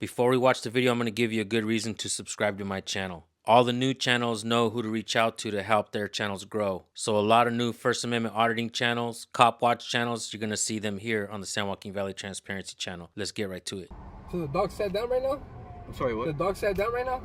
Before we watch the video, I'm going to give you a good reason to subscribe to my channel. All the new channels know who to reach out to help their channels grow. So a lot of new First Amendment auditing channels, cop watch channels, you're going to see them here on the San Joaquin Valley Transparency channel. Let's get right to it. So the dog sat down right now? I'm sorry, what? The dog sat down right now?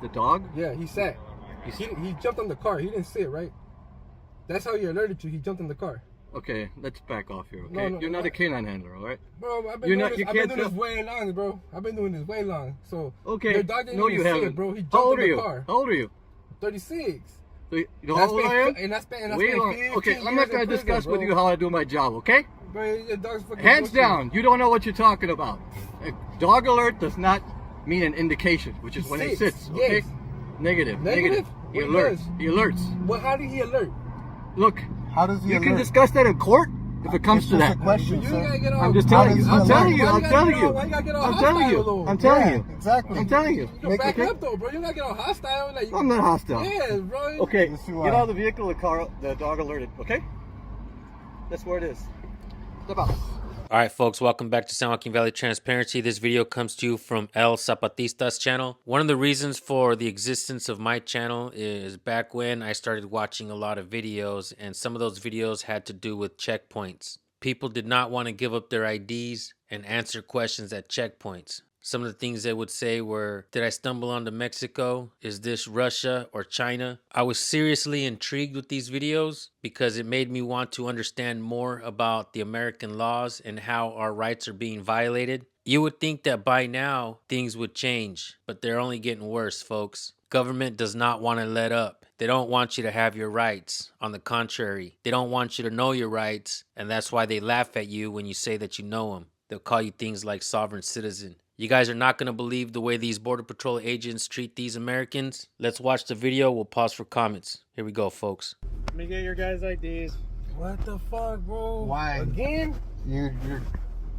The dog? Yeah, he sat. He jumped on the car. He didn't sit, right? That's how you're alerted to. He jumped in the car. Okay, let's back off here, okay? No, You're not a canine handler, all right? Bro, I've been doing this way long, bro. I've been doing this way long. So, okay, your dog didn't even sit, bro. He jumped in the car. How old are you? 36. So you know how old I am? And that's okay, I'm not going to discuss with you how I do my job, okay? Bro, your dog's fucking hands down, you don't know what you're talking about. A dog alert does not mean an indication, which is when he sits, okay? Yes. Negative. He alerts. Well, how did he alert? Look, how does he you alert? can discuss that in court if it comes to that. Question, I'm just telling you. I'm telling you. Exactly. I'm telling you. You back up though, bro. You gotta get all hostile. Like, I'm not hostile. Yeah, bro. Okay, get out of the vehicle. The dog alerted. Okay, that's where it is. Step out. All right, folks, welcome back to San Joaquin Valley Transparency. This video comes to you from El Zapatista's channel. One of the reasons for the existence of my channel is back when I started watching a lot of videos, and some of those videos had to do with checkpoints. People did not want to give up their IDs and answer questions at checkpoints. Some of the things they would say were, did I stumble onto Mexico? Is this Russia or China? I was seriously intrigued with these videos because it made me want to understand more about the American laws and how our rights are being violated. You would think that by now things would change, but they're only getting worse, folks. Government does not want to let up. They don't want you to have your rights. On the contrary, they don't want you to know your rights, and that's why they laugh at you when you say that you know them. They'll call you things like sovereign citizen. You guys are not going to believe the way these Border Patrol agents treat these Americans. Let's watch the video. We'll pause for comments. Here we go, folks. Let me get your guys' IDs. What the fuck, bro? Why? Again?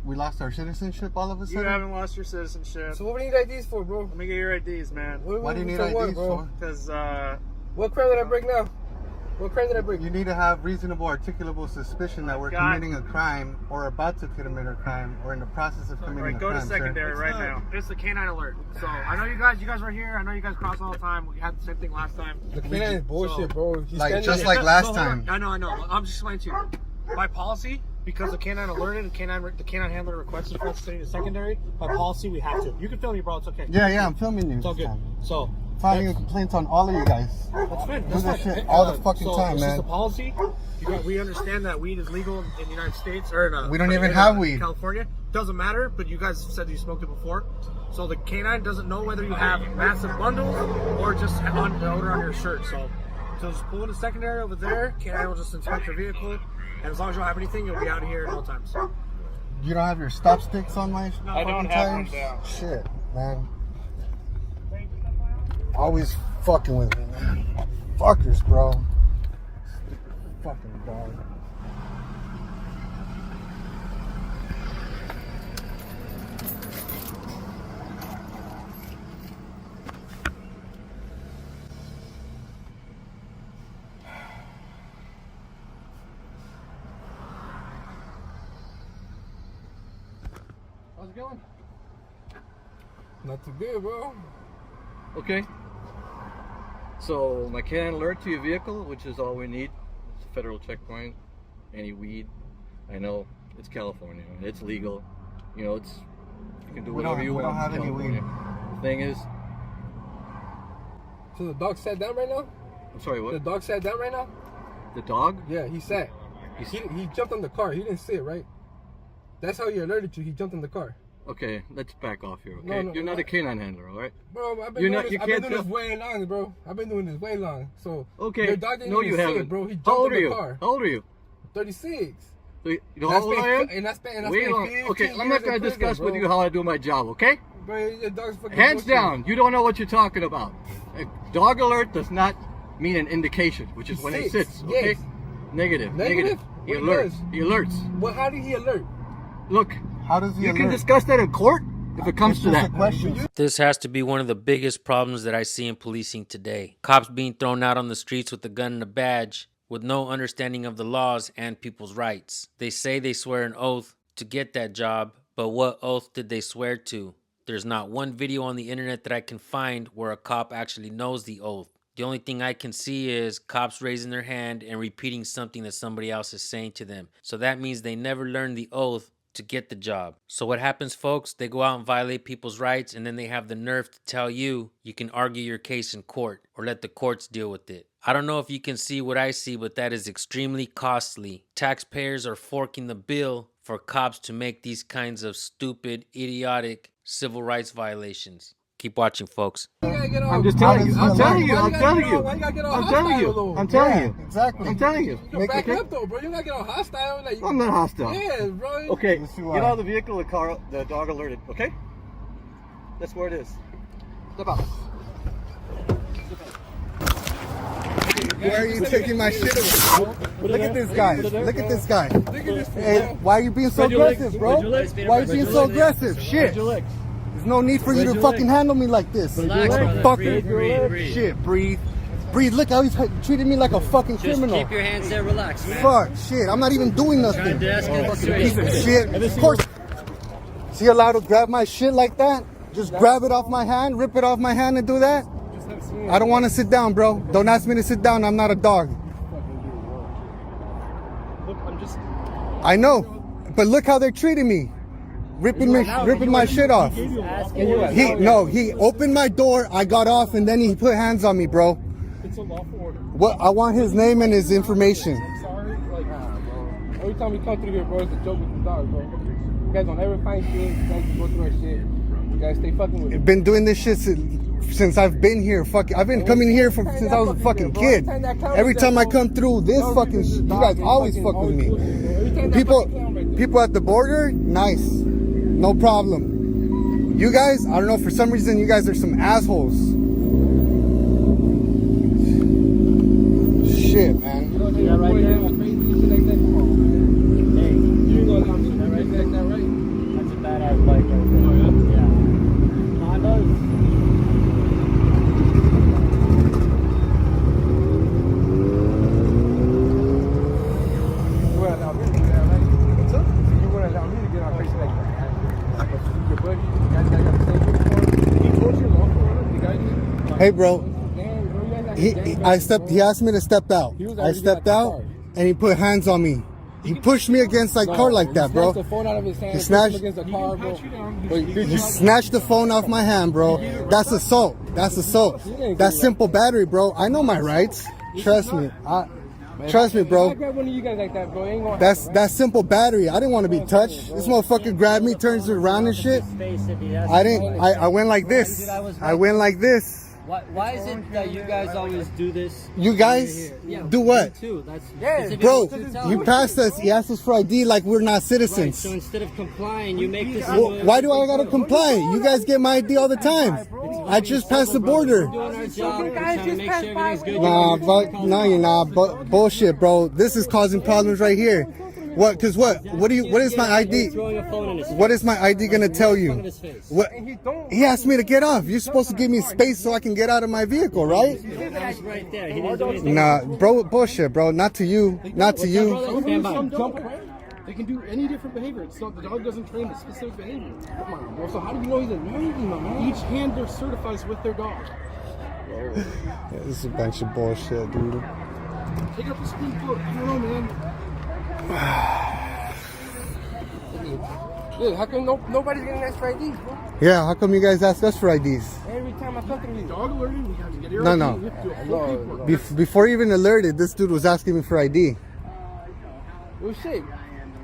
We lost our citizenship all of a sudden? You haven't lost your citizenship. So what do you need IDs for, bro? Let me get your IDs, man. Why do you need IDs for? Because, what crime did I break now? What crime did I break? You need to have reasonable, articulable suspicion that we're committing a crime or about to commit a crime or in the process of committing a crime. Go to secondary right now. It's the canine alert. So I know you guys are here. I know you guys cross all the time. We had the same thing last time. The canine is bullshit, bro. Just like last time. I know. I'm just explaining to you. By policy, because the canine alerted and the canine handler requested for us to stay in the secondary, by policy we have to. You can film me, bro. It's okay. Yeah, I'm filming you. It's all good. So filing complaints on all of you guys. That's fine. Do that shit all the fucking time, this man. Is the policy. We understand that weed is legal in the United States, or we don't even have weed. California. Doesn't matter, but you guys said you smoked it before. So the canine doesn't know whether you have massive bundles or just on the odor on your shirt. So just pull in the secondary over there. Canine will just inspect your vehicle, and as long as you don't have anything, you'll be out of here at all times. You don't have your stop sticks on my I don't have one down. Shit, man. Always fucking with me, man. Fuckers, bro. Stupid fucking dog. How's it going? Not too good, bro. Okay. So my canine alert to your vehicle, which is all we need. It's a federal checkpoint. Any weed. I know it's California. It's legal. You know, you can do whatever you want. We don't have any weed. The thing is. So the dog sat down right now? I'm sorry, what? The dog sat down right now? The dog? Yeah, he sat. He jumped on the car. He didn't sit, right? That's how you're alerted to. He jumped in the car. Okay, let's back off here, okay? You're not a canine handler, all right? Bro, I've been doing this way long, bro. I've been doing this way long. So, okay, your dog didn't even sit, bro. He jumped in the car. How old are you? 36. So you know how old I am? Okay, I'm not going to discuss with you how I do my job, okay? Bro, your dog's fucking hands down, you don't know what you're talking about. A dog alert does not mean an indication, which is when he sits, okay? Yes. Negative. He alerts. Well, how did he alert? Look, how does he you alert? can discuss that in court if it comes to that. This has to be one of the biggest problems that I see in policing today. Cops being thrown out on the streets with a gun and a badge with no understanding of the laws and people's rights. They say they swear an oath to get that job, but what oath did they swear to? There's not one video on the internet that I can find where a cop actually knows the oath. The only thing I can see is cops raising their hand and repeating something that somebody else is saying to them. So that means they never learned the oath to get the job. So what happens, folks? They go out and violate people's rights, and then they have the nerve to tell you can argue your case in court or let the courts deal with it. I don't know if you can see what I see, but that is extremely costly. Taxpayers are forking the bill for cops to make these kinds of stupid, idiotic civil rights violations. Keep watching, folks. I'm just telling you. I'm telling you. I'm telling you. Why you gotta get all I'm hostile, telling you. though? I'm telling you. Exactly. I'm telling you. You back up though, bro. You gotta get all hostile. Like, I'm not hostile. yeah, bro. Okay, Let's see get why. out of the vehicle. The dog alerted. Okay. That's where it is. Step out. Why are you taking my shit away? Look at this guy. Look at this guy. Look at this fool, Hey, bro. why are you being so aggressive, bro? Why are you being so aggressive? Shit. There's no need for you to fucking handle me like this. Fucker. Breathe. Shit, breathe. Breathe. Look how he's treating me like a fucking Just criminal. keep your hands there, relax, man. Fuck, shit. I'm not even doing nothing. Trying to ask him Fucking piece of shit. Of course. Is he allowed to grab my shit like that? Just grab it off my hand, rip it off my hand and do that? I don't want to sit down, bro. Don't ask me to sit down. I'm not a dog. Look, I'm just. I know. But look how they're treating me. Ripping my shit off. He opened my door, I got off, and then he put hands on me, bro. It's a lawful order. What? I want his name and his information. I'm sorry. Like, bro. Every time we come through here, bro, it's a joke with the dog, bro. You guys don't ever find shit. You guys go through our shit. You guys stay fucking with it. Been doing this shit since I've been here. I've been coming here since I was a fucking kid. Every time I come through this fucking shit, you guys always fuck with me. People at the border, nice. No problem. You guys, I don't know, for some reason you guys are some assholes. Shit, man. Yeah, right there. Hey, that's a badass bike right there. Yeah. Hondas. Hey, bro. He asked me to step out. I stepped out, and he put hands on me. He pushed me against my car like that, bro. He snatched the phone out of his hand. He snatched against the car, bro. He snatched the phone off my hand, bro. That's assault. That's assault. That's simple battery, bro. I know my rights. Trust me. Trust me, bro. I grab one of you guys like that, bro. Ain't gonna That's simple battery. I didn't want to be touched. This motherfucker grabbed me, turns it around and shit. I didn't. I went like this. I went like this. Why is it that you guys always do this? You guys do what? Me too. That's Bro, you passed us. He asked us for ID like we're not Right, citizens. so instead of complying, you make this. Why do I gotta comply? You guys get my ID all the time. I just passed the border. Doing our job, we're trying to make sure everything's good. Nah, but no, you're not. Bullshit, bro. This is causing problems right here. What? Cause what? What is my ID? Throwing a phone in his face. What is my ID gonna tell you? In his face. What? He asked me to get off. You're supposed to give me space so I can get out of my vehicle, right? That was right there. He didn't do anything. Nah, bro, bullshit, bro. Not to you. Not to you. Stand by. some jump around. They can do any different behavior. It's not the dog doesn't train a specific behavior. Come on, bro. So how do you know he's a Navy, my man? Each handler certifies with their dog. This is a bunch of bullshit, dude. Take up the Supreme Court. I don't know, man. Dude, how come nobody's getting asked for IDs, bro? Yeah, how come you guys ask us for IDs? Every time I come through these dog alerted, we have to get your No, ID. no. We have to do a full paperwork. Before even alerted, this dude was asking me for ID. Well, shit.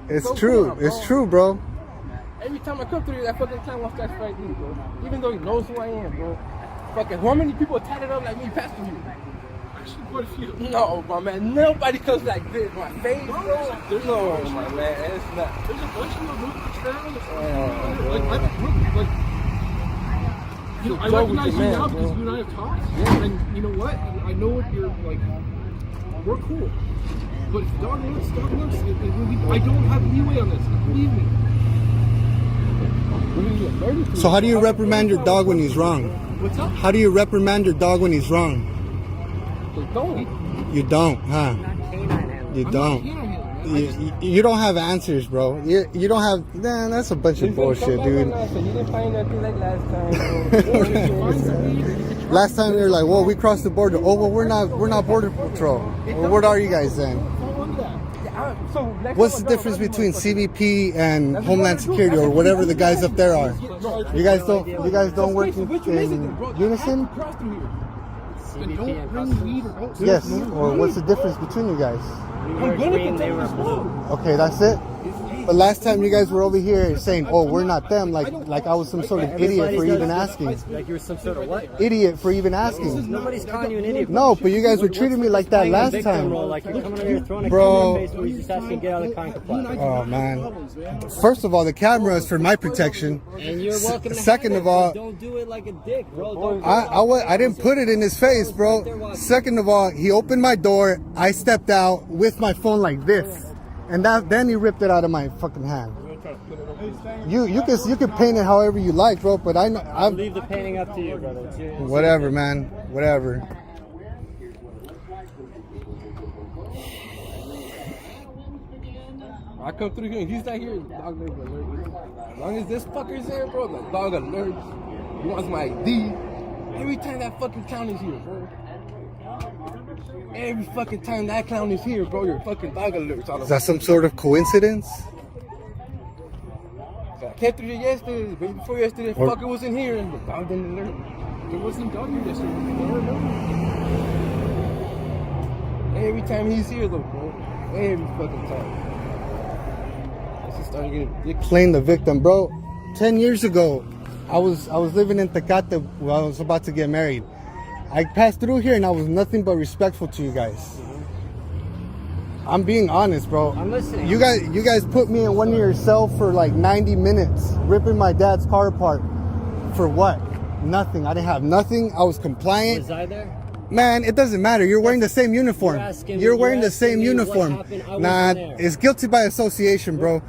It's So true. cool, bro. It's true, bro. Every time I come through, that fucking time wants to ask for ID, bro. Even though he knows who I am, bro. Fucking, how many people tatted up like me passing you? Actually, quite a few. No, my man. Nobody comes like this. My face, bro. There's no, my man. It's not. There's a bunch of them trails. I recognize you now because you and I have talked. Yeah. And you know what? I know what you're like. We're cool. But if the dog looks, I don't have leeway on this. Believe me. So how do you reprimand your dog when he's wrong? What's up? How do you reprimand your dog when he's wrong? They don't. You don't, huh? You I'm not don't. canine handler, man. You don't have answers, bro. You don't have. Nah, that's a bunch of bullshit, dude. You didn't find nothing like last time, bro. Last time you were like, "Well, we crossed the border." Oh, well, we're not border patrol. Well, what are you guys then? What's the difference between CBP and Homeland Security or whatever the guys up there are? You guys don't work in unison? Yes. Or what's the difference between you guys? Okay, that's it. But last time you guys were over here saying, "Oh, we're not them," like I was some sort of idiot for even asking. Like you were some sort of what? Idiot for even asking. Nobody's calling you an idiot. No, but you guys were treating me like that last time. Like you're coming over here throwing a Bro. camera in your face where you just asking to get out of the car and comply. Oh man! First of all, the camera is for my protection. And you're welcome to Second have of it, all, but don't do it like a dick, bro. I didn't put it in his face, bro. Second of all, he opened my door. I stepped out with my phone like this, and then he ripped it out of my fucking hand. You can paint it however you like, bro. But I leave the painting up to you, brother. It's your, whatever, man. Whatever. I come through here and he's not here. Dog never alerts. As long as this fucker's there, bro, the dog alerts. He wants my ID. Every time that fucking clown is here, bro. Every fucking time that clown is here, bro, your fucking dog alerts. Is that some sort of coincidence? So I came through here yesterday, the day before yesterday, fucker wasn't here and the dog didn't alert. There wasn't dog here yesterday. Every time he's here though, bro. Every fucking time. Playing the victim, bro. 10 years ago, I was living in Tecate when I was about to get married. I passed through here and I was nothing but respectful to you guys. I'm being honest, bro. I'm listening. You guys put me in one of your cell for like 90 minutes, ripping my dad's car apart. For what? Nothing. I didn't have nothing. I was compliant. Was I there? Man, it doesn't matter. You're wearing the same uniform. You're wearing the same uniform. Nah, it's guilty by association, bro.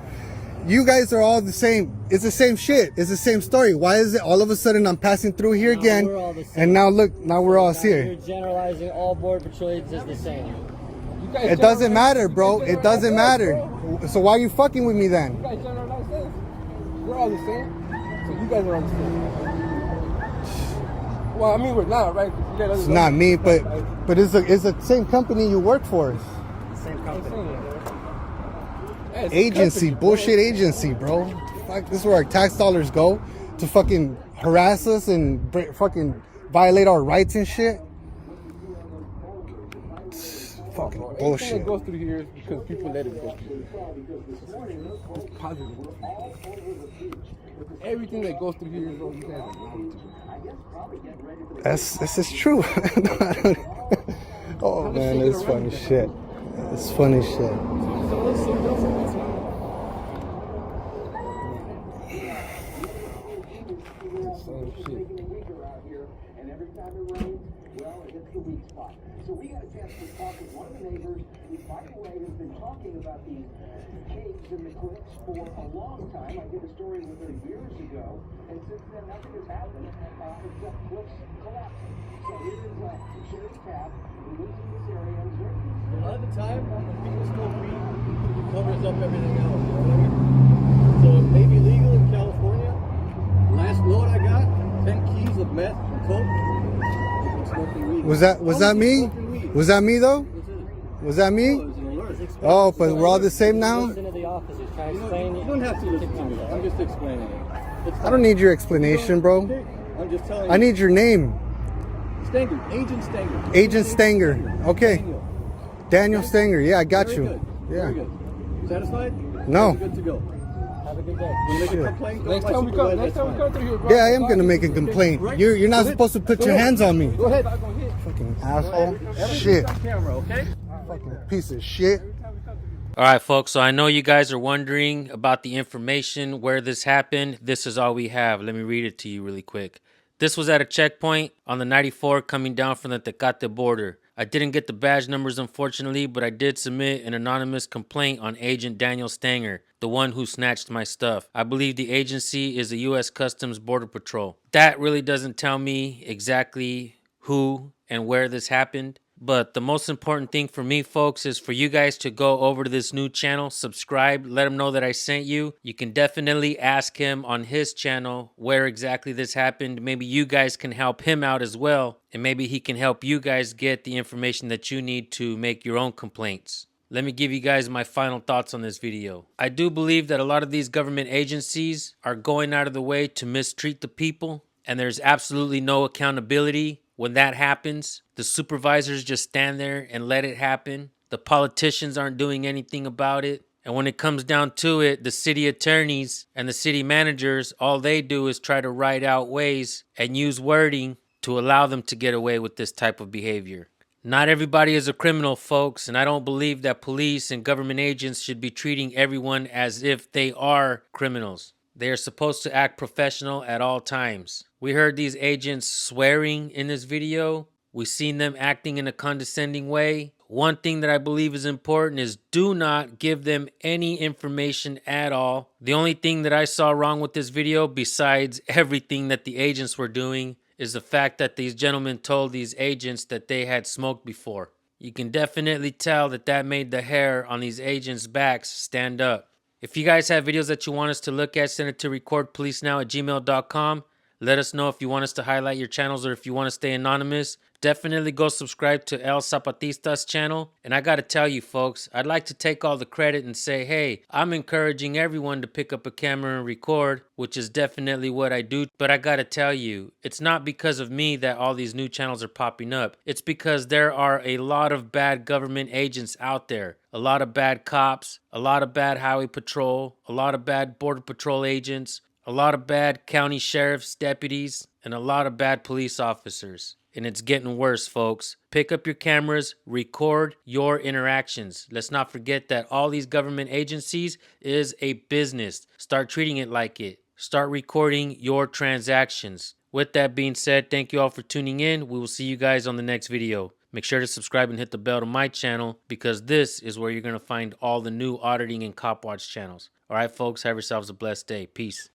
You guys are all the same. It's the same shit. It's the same story. Why is it all of a sudden I'm passing through here again? And now look, now we're all here. You're generalizing all border patrol agents as the same. It doesn't matter, bro. It doesn't matter. So why are you fucking with me then? You guys generalize this. We're all the same. So you guys are all the same. Well, I mean, we're not, right? It's not me, but it's the same company you work for. Same company. Agency, bullshit agency, bro. Fuck, this is where our tax dollars go to fucking harass us and fucking violate our rights and shit. It's fucking bullshit. Everything that goes through here is because people let it go through. Positive. Everything that goes through here is what you guys are allowed to. This is true. Oh man, it's funny shit. It's funny shit. So we got a chance to talk with one of the neighbors who, by the way, has been talking about these caves in the cliffs for a long time. I did a story with her years ago, and since then nothing has happened except cliffs collapsing. So here is Sherry Tapp, who lives in this area. A lot of the time, when people smoke weed, it covers up everything else. You know what I mean? So it may be legal in California. Last load I got, 10 keys of meth and coke. Was that me? Was that me though? Was that me? Oh, but we're all the same now? Listen to the officers. Try to You explain don't have to listen to me. I'm just explaining it. I don't need your explanation, bro. I'm just telling you. I need your name. Stanger. Agent Stanger. Agent Stanger. Okay. Daniel Stanger. Yeah, I got Very you. good. Yeah. Very good. Satisfied? No. Good to go. Have a good day. When they Shit. make a complaint, Next go time my we come supervisor, through here, bro. Yeah, I am gonna make a complaint. You're not supposed to put your hands on me. Go ahead. Fucking asshole. Shit. camera, okay? Fucking piece of shit. All right, folks. So I know you guys are wondering about the information where this happened. This is all we have. Let me read it to you really quick. This was at a checkpoint on the 94 coming down from the Tecate border. I didn't get the badge numbers, unfortunately, but I did submit an anonymous complaint on Agent Daniel Stanger, the one who snatched my stuff. I believe the agency is the U.S. Customs Border Patrol. That really doesn't tell me exactly who and where this happened. But the most important thing for me, folks, is for you guys to go over to this new channel, subscribe, let him know that I sent you. You can definitely ask him on his channel where exactly this happened. Maybe you guys can help him out as well, and maybe he can help you guys get the information that you need to make your own complaints. Let me give you guys my final thoughts on this video. I do believe that a lot of these government agencies are going out of the way to mistreat the people, and there's absolutely no accountability when that happens. The supervisors just stand there and let it happen. The politicians aren't doing anything about it. And when it comes down to it, the city attorneys and the city managers, all they do is try to write out ways and use wording to allow them to get away with this type of behavior. Not everybody is a criminal, folks, and I don't believe that police and government agents should be treating everyone as if they are criminals. They are supposed to act professional at all times. We heard these agents swearing in this video. We've seen them acting in a condescending way. One thing that I believe is important is do not give them any information at all. The only thing that I saw wrong with this video, besides everything that the agents were doing, is the fact that these gentlemen told these agents that they had smoked before. You can definitely tell that that made the hair on these agents' backs stand up. If you guys have videos that you want us to look at, send it to recordpolicenow@gmail.com. Let us know if you want us to highlight your channels or if you want to stay anonymous. Definitely go subscribe to El Zapatista's channel. And I got to tell you, folks, I'd like to take all the credit and say, hey, I'm encouraging everyone to pick up a camera and record, which is definitely what I do. But I got to tell you, it's not because of me that all these new channels are popping up. It's because there are a lot of bad government agents out there. A lot of bad cops, a lot of bad highway patrol, a lot of bad border patrol agents, a lot of bad county sheriff's deputies, and a lot of bad police officers. And it's getting worse, folks. Pick up your cameras, record your interactions. Let's not forget that all these government agencies is a business. Start treating it like it. Start recording your transactions. With that being said, thank you all for tuning in. We will see you guys on the next video. Make sure to subscribe and hit the bell to my channel because this is where you're going to find all the new auditing and cop watch channels. All right, folks, have yourselves a blessed day. Peace.